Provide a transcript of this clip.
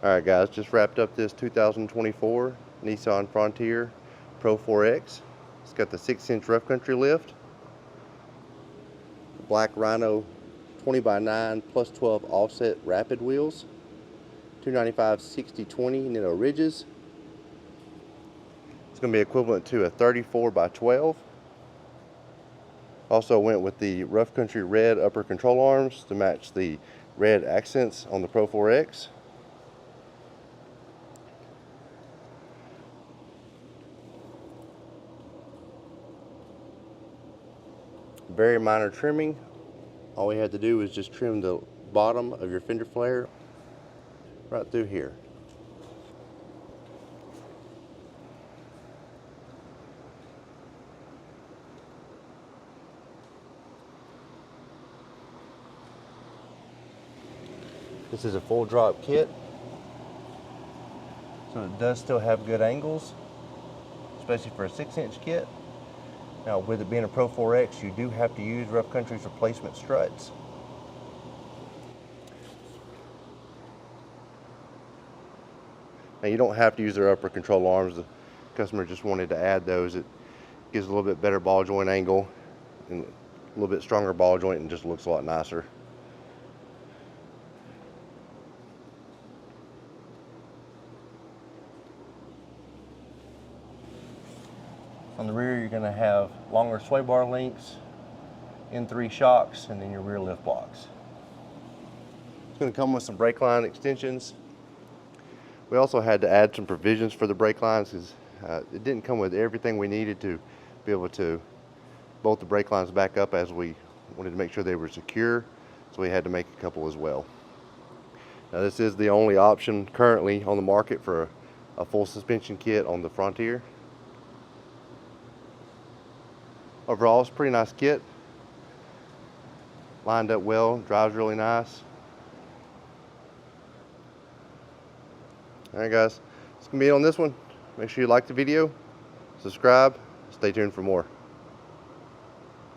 Alright guys, just wrapped up this 2024 Nissan Frontier Pro 4X. It's got the 6-inch rough country lift, black Rhino 20x9 plus 12 offset rapid wheels, 295 60/20 Nitto ridges. It's going to be equivalent to a 34x12. Also went with the rough country red upper control arms to match the red accents on the Pro 4X. Very minor trimming. All we had to do was just trim the bottom of your fender flare right through here. This is a full drop kit, so it does still have good angles, especially for a 6-inch kit. Now, with it being a Pro 4X, you do have to use Rough Country's replacement struts. Now, you don't have to use their upper control arms. The customer just wanted to add those. It gives a little bit better ball joint angle and a little bit stronger ball joint, and just looks a lot nicer. On the rear, you're going to have longer sway bar links, N3 shocks, and then your rear lift blocks. It's going to come with some brake line extensions. We also had to add some provisions for the brake lines because it didn't come with everything we needed to be able to bolt the brake lines back up, as we wanted to make sure they were secure, so we had to make a couple as well. Now, this is the only option currently on the market for a full suspension kit on the Frontier. Overall, it's a pretty nice kit. Lined up well, drives really nice. Alright guys, it's going to be it on this one. Make sure you like the video, subscribe, stay tuned for more.